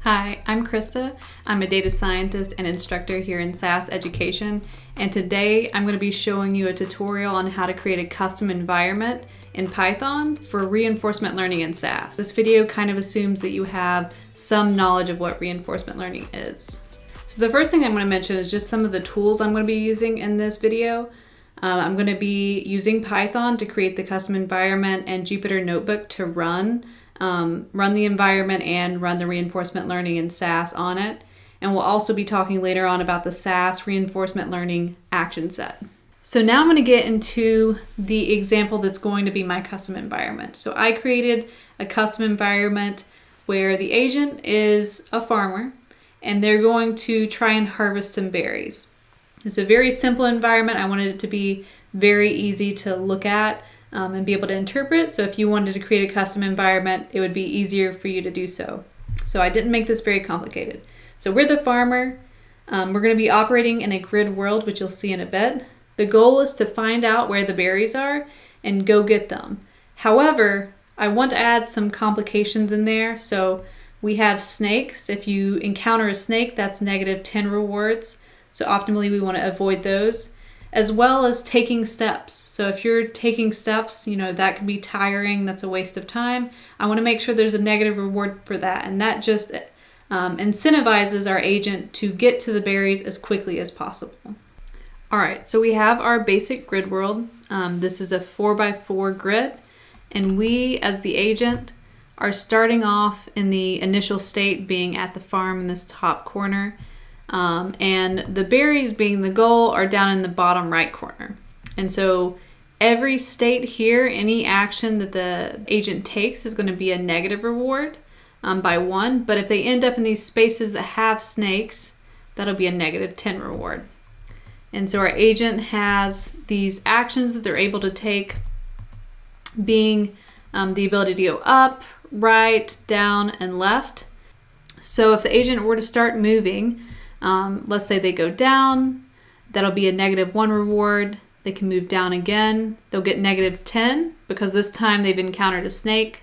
Hi, I'm Krista. I'm a data scientist and instructor here in SAS Education, and today I'm going to be showing you a tutorial on how to create a custom environment in Python for reinforcement learning in SAS. This video kind of assumes that you have some knowledge of what reinforcement learning is. So the first thing I'm going to mention is just some of the tools I'm going to be using in this video. I'm going to be using Python to create the custom environment and Jupyter Notebook to run the environment and run the reinforcement learning in SAS on it. And we'll also be talking later on about the SAS reinforcement learning action set. So now I'm going to get into the example that's going to be my custom environment. So I created a custom environment where the agent is a farmer and they're going to try and harvest some berries. It's a very simple environment. I wanted it to be very easy to look at and be able to interpret. So if you wanted to create a custom environment, it would be easier for you to do so. So I didn't make this very complicated. So we're the farmer. We're going to be operating in a grid world, which you'll see in a bit. The goal is to find out where the berries are and go get them. However, I want to add some complications in there. So we have snakes. If you encounter a snake, that's -10 rewards. So optimally, we want to avoid those, as well as taking steps. So if you're taking steps, that can be tiring. That's a waste of time. I want to make sure there's a negative reward for that. And that just incentivizes our agent to get to the berries as quickly as possible. All right, so we have our basic grid world. This is a 4x4 grid. And we, as the agent, are starting off in the initial state being at the farm in this top corner. And the berries, being the goal, are down in the bottom right corner. And so every state here, any action that the agent takes is going to be a negative reward by 1. But if they end up in these spaces that have snakes, that'll be a -10 reward. And so our agent has these actions that they're able to take, being the ability to go up, right, down, and left. So if the agent were to start moving, let's say they go down, that'll be a -1 reward. They can move down again. They'll get -10 because this time they've encountered a snake.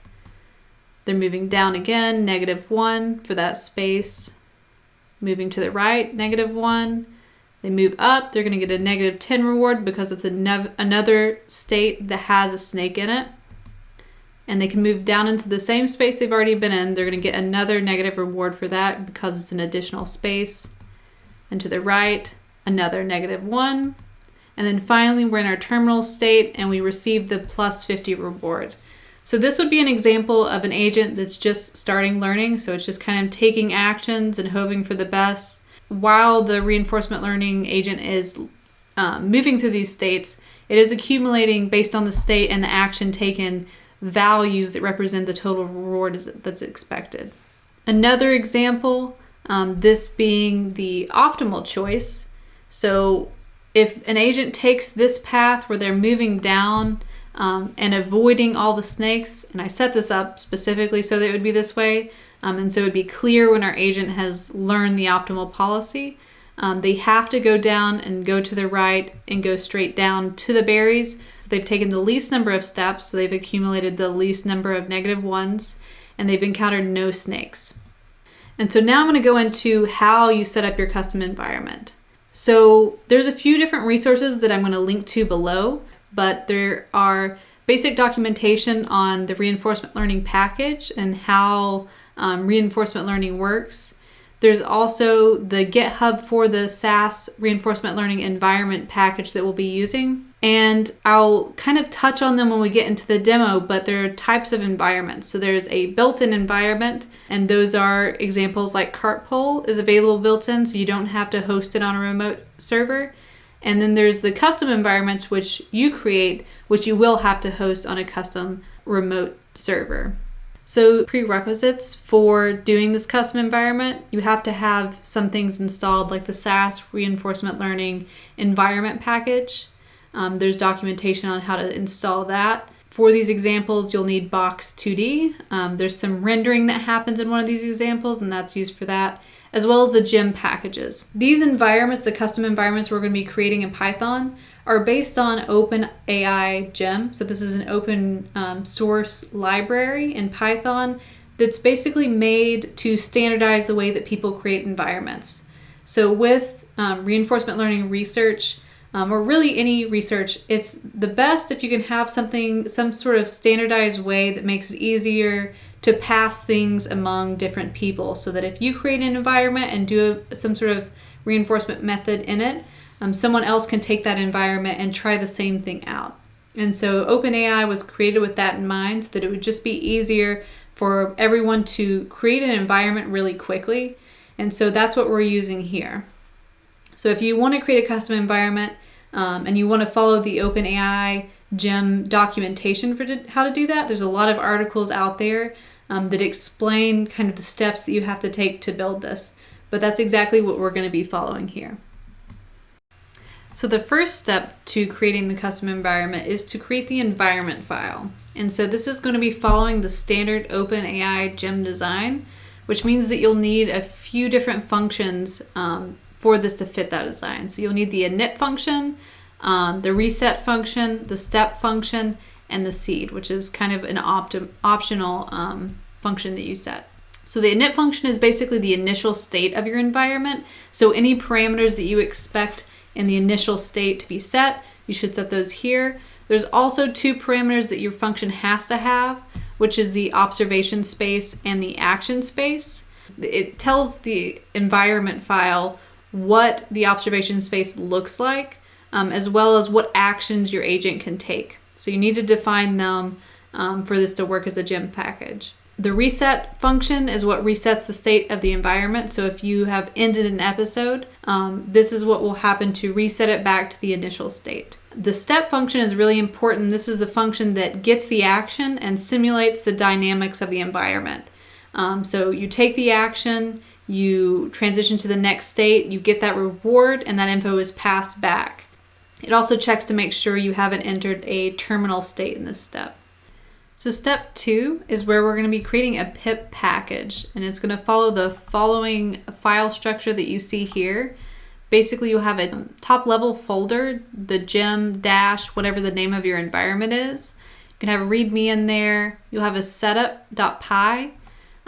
They're moving down again, -1 for that space. Moving to the right, -1. They move up, they're going to get a -10 reward because it's another state that has a snake in it. And they can move down into the same space they've already been in. They're going to get another negative reward for that because it's an additional space. And to the right, another -1. And then finally, we're in our terminal state and we receive the +50 reward. So this would be an example of an agent that's just starting learning. So it's just kind of taking actions and hoping for the best. While the reinforcement learning agent is moving through these states, it is accumulating based on the state and the action taken values that represent the total reward that's expected. Another example, this being the optimal choice. So if an agent takes this path where they're moving down and avoiding all the snakes, and I set this up specifically so that it would be this way, and so it would be clear when our agent has learned the optimal policy, they have to go down and go to the right and go straight down to the berries. So they've taken the least number of steps, so they've accumulated the least number of -1s, and they've encountered no snakes. And so now I'm going to go into how you set up your custom environment. So there's a few different resources that I'm going to link to below, but there are basic documentation on the reinforcement learning package and how reinforcement learning works. There's also the GitHub for the SAS reinforcement learning environment package that we'll be using. And I'll kind of touch on them when we get into the demo, but there are types of environments. So there's a built-in environment, and those are examples like Cartpole is available built-in, so you don't have to host it on a remote server. And then there's the custom environments, which you create, which you will have to host on a custom remote server. So prerequisites for doing this custom environment, you have to have some things installed like the SAS reinforcement learning environment package. There's documentation on how to install that. For these examples, you'll need Box 2D. There's some rendering that happens in one of these examples, and that's used for that, as well as the gem packages. These environments, the custom environments we're going to be creating in Python, are based on OpenAI gem. So this is an open source library in Python that's basically made to standardize the way that people create environments. So with reinforcement learning research, or really any research, it's the best if you can have some sort of standardized way that makes it easier to pass things among different people, so that if you create an environment and do some sort of reinforcement method in it, someone else can take that environment and try the same thing out. And so OpenAI was created with that in mind, so that it would just be easier for everyone to create an environment really quickly. And so that's what we're using here. So if you want to create a custom environment and you want to follow the OpenAI GEM documentation for how to do that, there's a lot of articles out there that explain kind of the steps that you have to take to build this. But that's exactly what we're going to be following here. So the first step to creating the custom environment is to create the environment file. And so this is going to be following the standard OpenAI GEM design, which means that you'll need a few different functions for this to fit that design. So you'll need the init function, the reset function, the step function, and the seed, which is kind of an optional function that you set. So the init function is basically the initial state of your environment. So any parameters that you expect in the initial state to be set, you should set those here. There's also two parameters that your function has to have, which is the observation space and the action space. It tells the environment file what the observation space looks like, as well as what actions your agent can take. So you need to define them for this to work as a GEM package. The reset function is what resets the state of the environment. So if you have ended an episode, this is what will happen to reset it back to the initial state. The step function is really important. This is the function that gets the action and simulates the dynamics of the environment. So you take the action, you transition to the next state, you get that reward, and that info is passed back. It also checks to make sure you haven't entered a terminal state in this step. So step 2 is where we're going to be creating a pip package, and it's going to follow the following file structure that you see here. Basically, you'll have a top level folder, the gem dash, whatever the name of your environment is. You can have a readme in there. You'll have a setup.py.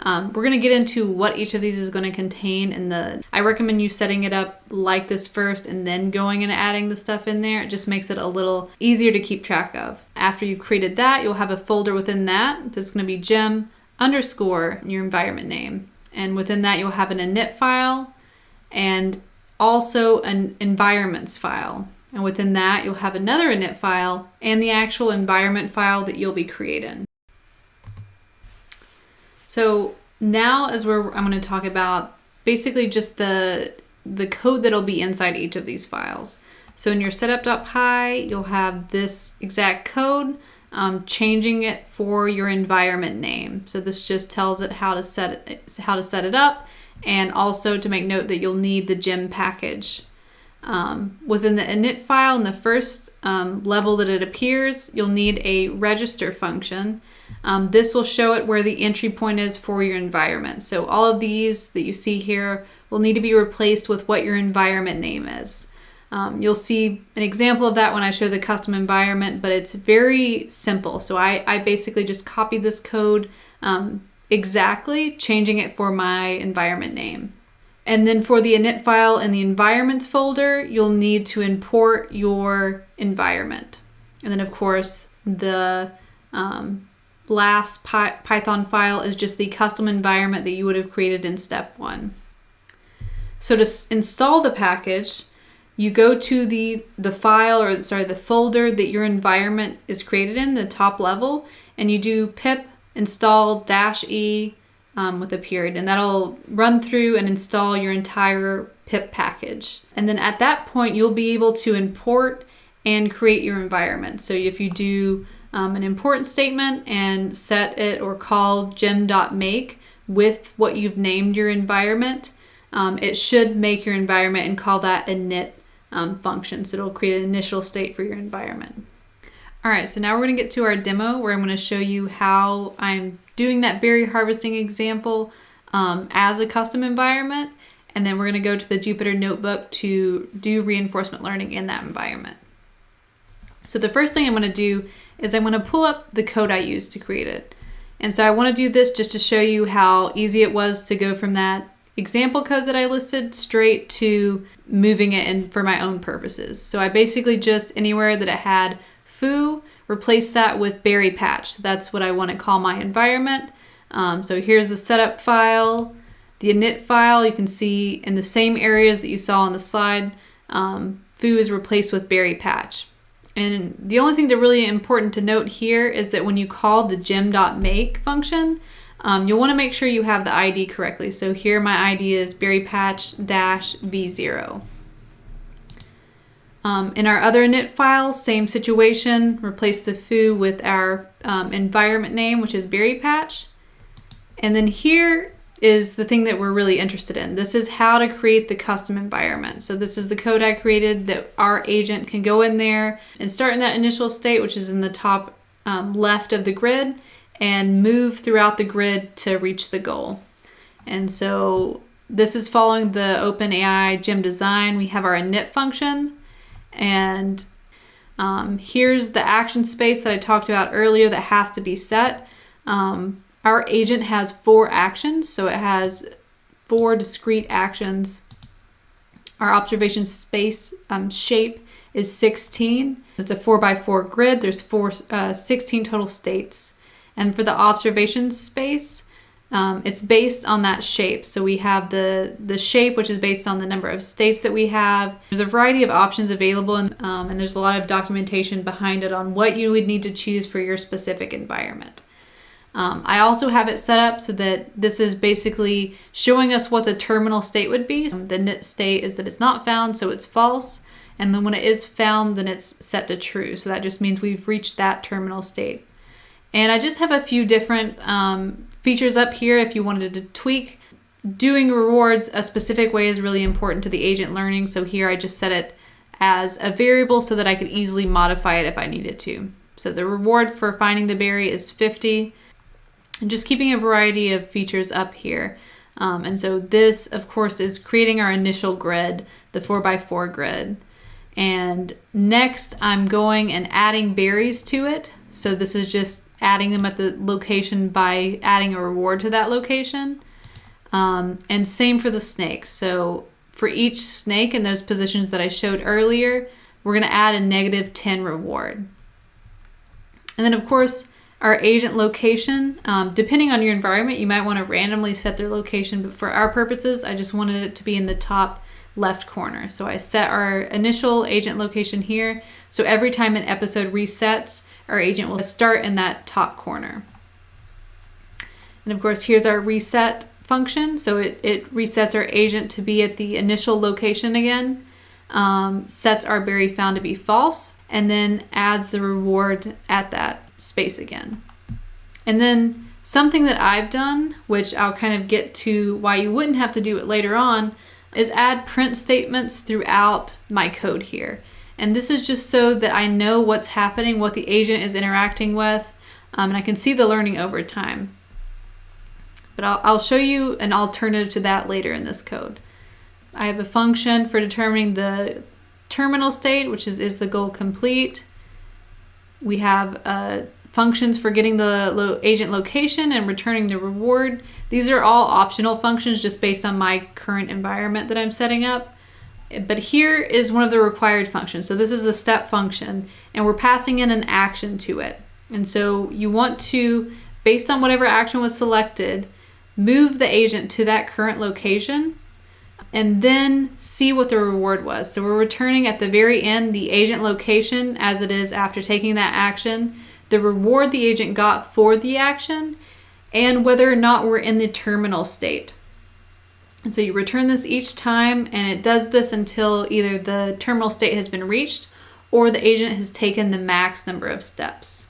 We're going to get into what each of these is going to contain I recommend you setting it up like this first and then going and adding the stuff in there. It just makes it a little easier to keep track of. After you've created that, you'll have a folder within that that's going to be gem underscore your environment name. And within that, you'll have an init file and also an environments file. And within that, you'll have another init file and the actual environment file that you'll be creating. So now is where I'm going to talk about basically just the code that'll be inside each of these files. So in your setup.py, you'll have this exact code, changing it for your environment name. So this just tells it how to set it up, and also to make note that you'll need the gem package. Within the init file, in the first level that it appears, you'll need a register function. This will show it where the entry point is for your environment. So all of these that you see here will need to be replaced with what your environment name is. You'll see an example of that when I show the custom environment, but it's very simple. So I basically just copied this code exactly, changing it for my environment name. And then for the init file in the environments folder, you'll need to import your environment. And then of course, the last Python file is just the custom environment that you would have created in step 1. So to install the package, you go to the folder that your environment is created in, the top level, and you do pip install -e with a period, and that'll run through and install your entire pip package. And then at that point, you'll be able to import and create your environment. So if you do an import statement and set it or call gem.make with what you've named your environment, it should make your environment and call that init function. So it'll create an initial state for your environment. All right, so now we're going to get to our demo where I'm going to show you how I'm doing that berry harvesting example as a custom environment, and then we're going to go to the Jupyter notebook to do reinforcement learning in that environment. So the first thing I'm going to do is I'm going to pull up the code I used to create it. And so I want to do this just to show you how easy it was to go from that example code that I listed straight to moving it in for my own purposes. So I basically just anywhere that it had foo, replace that with berry patch. So that's what I want to call my environment. So here's the setup file, the init file. You can see in the same areas that you saw on the slide, foo is replaced with berry patch. And the only thing that's really important to note here is that when you call the gem.make function, you'll want to make sure you have the ID correctly. So here my ID is berrypatch-v0. In our other init file, same situation, replace the foo with our environment name, which is berrypatch. And then here is the thing that we're really interested in. This is how to create the custom environment. So this is the code I created that our agent can go in there and start in that initial state, which is in the top left of the grid, and move throughout the grid to reach the goal. And so this is following the OpenAI gem design. We have our init function, and here's the action space that I talked about earlier that has to be set. Our agent has 4 actions, so it has 4 discrete actions. Our observation space shape is 16. It's a 4x4 grid. There's 16 total states. And for the observation space, it's based on that shape. So we have the shape, which is based on the number of states that we have. There's a variety of options available, and there's a lot of documentation behind it on what you would need to choose for your specific environment. I also have it set up so that this is basically showing us what the terminal state would be. The init state is that it's not found, so it's false. And then when it is found, then it's set to true. So that just means we've reached that terminal state. And I just have a few different features up here if you wanted to tweak. Doing rewards a specific way is really important to the agent learning. So here I just set it as a variable so that I could easily modify it if I needed to. So the reward for finding the berry is 50. And just keeping a variety of features up here. And so this, of course, is creating our initial grid, the 4x4 grid. And next, I'm going and adding berries to it. So this is just adding them at the location by adding a reward to that location. And same for the snakes. So for each snake in those positions that I showed earlier, we're going to add a -10 reward. And then, of course, our agent location, depending on your environment, you might want to randomly set their location, but for our purposes, I just wanted it to be in the top left corner. So I set our initial agent location here. So every time an episode resets, our agent will start in that top corner. And of course, here's our reset function. So it resets our agent to be at the initial location again, sets our berry found to be false, and then adds the reward at that space again. And then something that I've done, which I'll kind of get to why you wouldn't have to do it later on, is add print statements throughout my code here. And this is just so that I know what's happening, what the agent is interacting with, and I can see the learning over time. But I'll show you an alternative to that later in this code. I have a function for determining the terminal state, which is the goal complete. We have functions for getting the agent location and returning the reward. These are all optional functions just based on my current environment that I'm setting up. But here is one of the required functions. So this is the step function, and we're passing in an action to it. And so you want to, based on whatever action was selected, move the agent to that current location and then see what the reward was. So we're returning at the very end the agent location as it is after taking that action, the reward the agent got for the action, and whether or not we're in the terminal state. And so you return this each time, and it does this until either the terminal state has been reached or the agent has taken the max number of steps.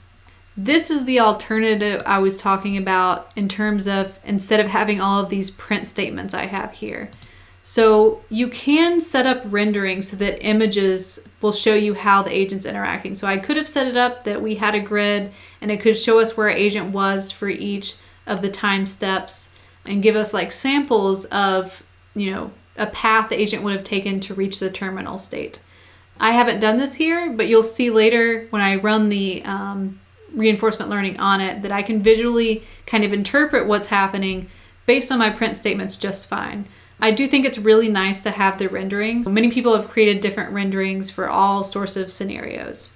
This is the alternative I was talking about in terms of instead of having all of these print statements I have here. So you can set up rendering so that images will show you how the agent's interacting. So I could have set it up that we had a grid and it could show us where our agent was for each of the time steps and give us like samples of, a path the agent would have taken to reach the terminal state. I haven't done this here, but you'll see later when I run the reinforcement learning on it that I can visually kind of interpret what's happening based on my print statements just fine. I do think it's really nice to have the renderings. Many people have created different renderings for all sorts of scenarios.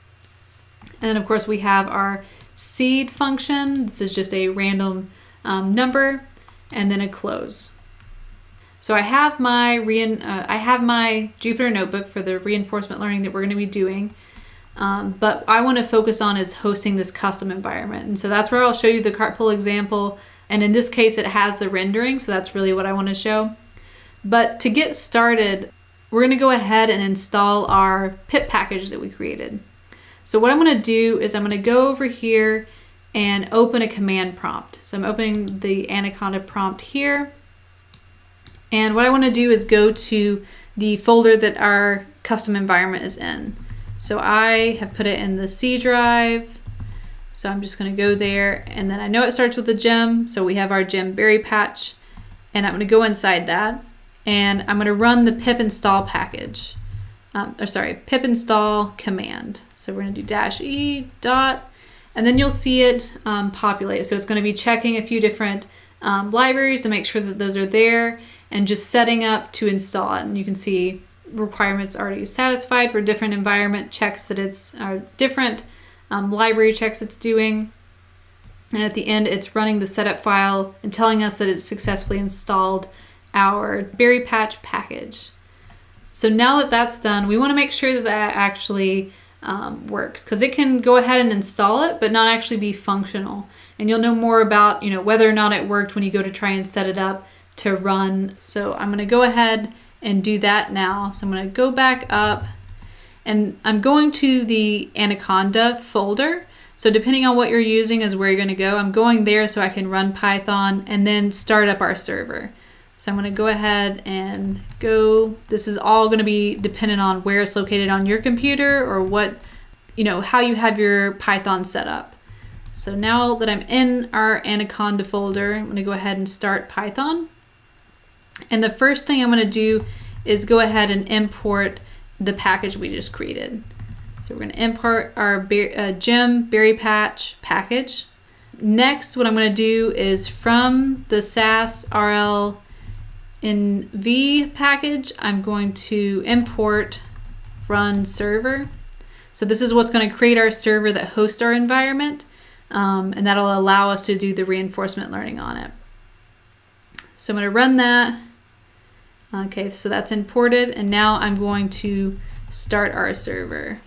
And then of course we have our seed function. This is just a random number, and then a close. So I have my Jupyter notebook for the reinforcement learning that we're going to be doing. But I want to focus on is hosting this custom environment. And so that's where I'll show you the cart pull example. And in this case, it has the rendering. So that's really what I want to show. But to get started, we're going to go ahead and install our pip package that we created. So what I'm going to do is I'm going to go over here and open a command prompt. So I'm opening the Anaconda prompt here. And what I want to do is go to the folder that our custom environment is in. So I have put it in the C drive. So I'm just going to go there, and then I know it starts with a gem. So we have our gem berry patch, and I'm going to go inside that, and I'm going to run the pip install package. Pip install command. So we're going to do -e dot, and then you'll see it populate. So it's going to be checking a few different libraries to make sure that those are there, and just setting up to install it. And you can see requirements already satisfied for different environment checks that it's different library checks it's doing. And at the end, it's running the setup file and telling us that it's successfully installed our berry patch package. So now that that's done, we want to make sure that that actually works, because it can go ahead and install it but not actually be functional. And you'll know more about whether or not it worked when you go to try and set it up to run. So I'm going to go ahead and do that now. So I'm going to go back up, and I'm going to the Anaconda folder. So depending on what you're using is where you're going to go. I'm going there so I can run Python and then start up our server. So I'm going to go ahead and go. This is all going to be dependent on where it's located on your computer, or what, how you have your Python set up. So now that I'm in our Anaconda folder, I'm going to go ahead and start Python. And the first thing I'm going to do is go ahead and import the package we just created. So we're going to import our gem berry patch package. Next, what I'm going to do is from the SAS RL NV package, I'm going to import run server. So this is what's going to create our server that hosts our environment, and that'll allow us to do the reinforcement learning on it. So I'm going to run that. Okay, so that's imported, and now I'm going to start our server.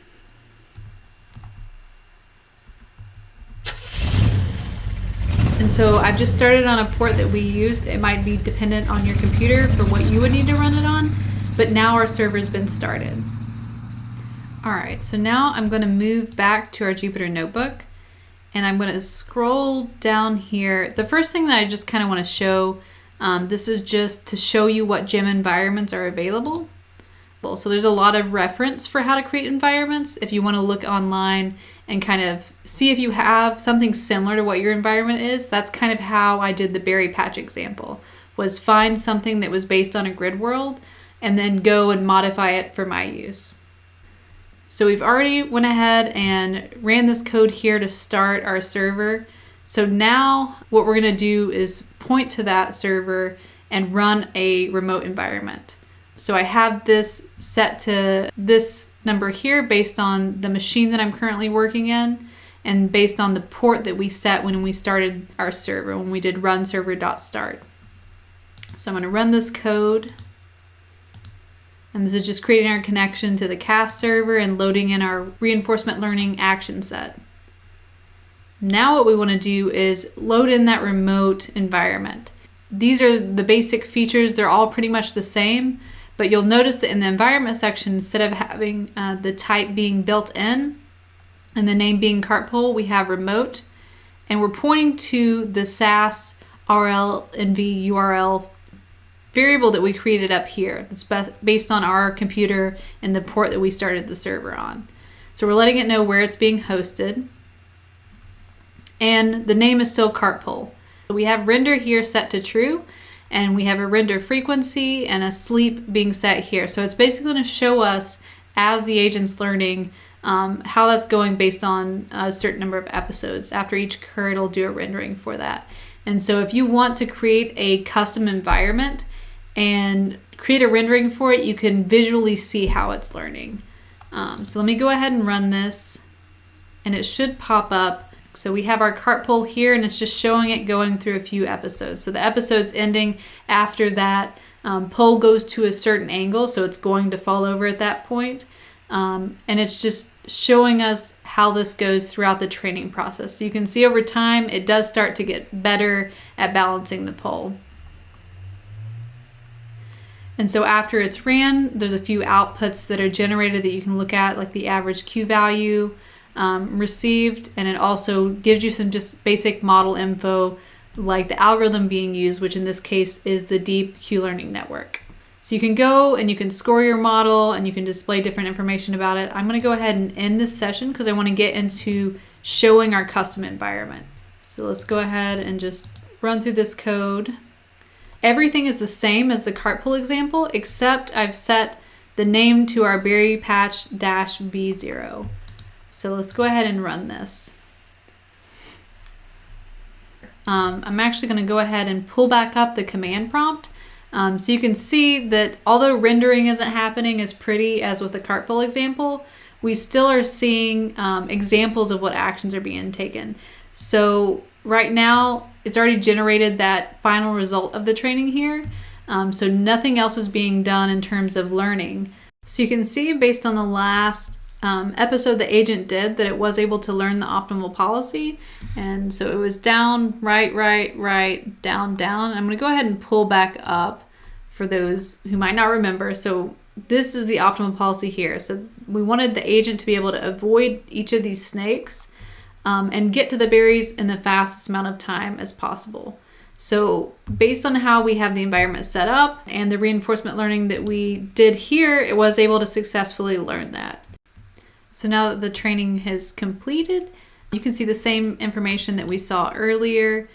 And so I've just started on a port that we use. It might be dependent on your computer for what you would need to run it on, but now our server's been started. All right, so now I'm going to move back to our Jupyter notebook, and I'm going to scroll down here. The first thing that I just kind of want to show, this is just to show you what gem environments are available. So there's a lot of reference for how to create environments if you want to look online and kind of see if you have something similar to what your environment is. That's kind of how I did the berry patch example, was find something that was based on a grid world and then go and modify it for my use. So we've already went ahead and ran this code here to start our server. So now what we're going to do is point to that server and run a remote environment. So I have this set to this number here based on the machine that I'm currently working in, and based on the port that we set when we started our server, when we did run server.start. So I'm going to run this code, and this is just creating our connection to the CAS server and loading in our reinforcement learning action set. Now what we want to do is load in that remote environment. These are the basic features. They're all pretty much the same, but you'll notice that in the environment section, instead of having the type being built in and the name being cart pull, we have remote, and we're pointing to the SAS RL NV URL variable that we created up here. It's based on our computer and the port that we started the server on. So we're letting it know where it's being hosted, and the name is still cart pull. So we have render here set to true, and we have a render frequency and a sleep being set here. So it's basically going to show us, as the agent's learning, how that's going based on a certain number of episodes. After each cur, it'll do a rendering for that. And so if you want to create a custom environment and create a rendering for it, you can visually see how it's learning. So let me go ahead and run this, and it should pop up. So we have our cart pull here, and it's just showing it going through a few episodes. So the episode's ending after that pull goes to a certain angle, so it's going to fall over at that point. And it's just showing us how this goes throughout the training process. So you can see over time, it does start to get better at balancing the pull. And so after it's ran, there's a few outputs that are generated that you can look at, like the average Q value received, and it also gives you some just basic model info, like the algorithm being used, which in this case is the deep Q learning network. So you can go and you can score your model and you can display different information about it. I'm going to go ahead and end this session because I want to get into showing our custom environment. So let's go ahead and just run through this code. Everything is the same as the cart pull example, except I've set the name to our berry patch -B0. So let's go ahead and run this. I'm actually going to go ahead and pull back up the command prompt. So you can see that although rendering isn't happening as pretty as with the cart pull example, we still are seeing examples of what actions are being taken. So right now, it's already generated that final result of the training here. So nothing else is being done in terms of learning. So you can see based on the last episode the agent did that it was able to learn the optimal policy. And so it was down, right, down. I'm going to go ahead and pull back up for those who might not remember. So this is the optimal policy here. So we wanted the agent to be able to avoid each of these snakes and get to the berries in the fastest amount of time as possible. So based on how we have the environment set up and the reinforcement learning that we did here, it was able to successfully learn that. So now that the training has completed, you can see the same information that we saw earlier,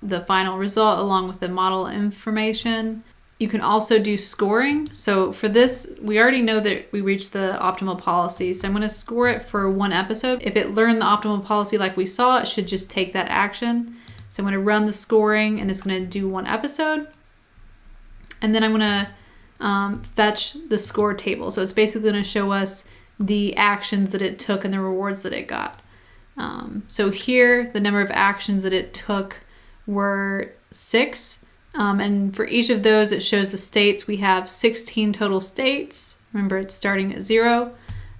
the final result along with the model information. You can also do scoring. So for this, we already know that we reached the optimal policy. So I'm going to score it for one episode. If it learned the optimal policy like we saw, it should just take that action. So I'm going to run the scoring and it's going to do one episode. And then I'm going to fetch the score table. So it's basically going to show us the actions that it took and the rewards that it got. So here, the number of actions that it took were 6. And for each of those, it shows the states. We have 16 total states. Remember, it's starting at 0.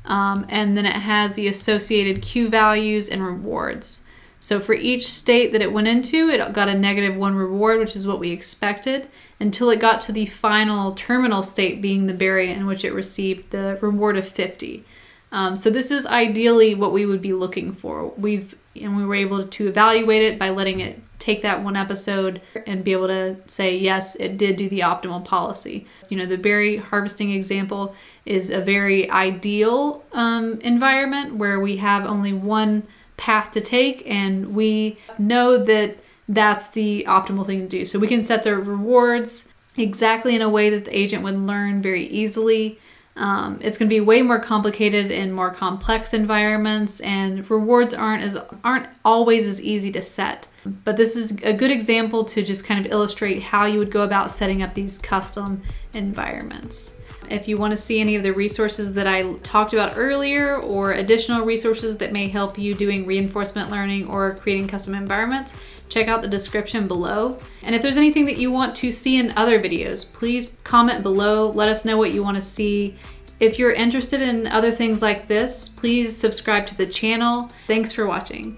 And then it has the associated Q values and rewards. So for each state that it went into, it got a -1 reward, which is what we expected, until it got to the final terminal state, being the berry, in which it received the reward of 50. So this is ideally what we would be looking for. We were able to evaluate it by letting it take that one episode and be able to say, yes, it did do the optimal policy. You know, the berry harvesting example is a very ideal environment where we have only one path to take and we know that that's the optimal thing to do. So we can set the rewards exactly in a way that the agent would learn very easily. It's going to be way more complicated in more complex environments, and rewards aren't always as easy to set. But this is a good example to just kind of illustrate how you would go about setting up these custom environments. If you want to see any of the resources that I talked about earlier or additional resources that may help you doing reinforcement learning or creating custom environments, check out the description below. And if there's anything that you want to see in other videos, please comment below. Let us know what you want to see. If you're interested in other things like this, please subscribe to the channel. Thanks for watching.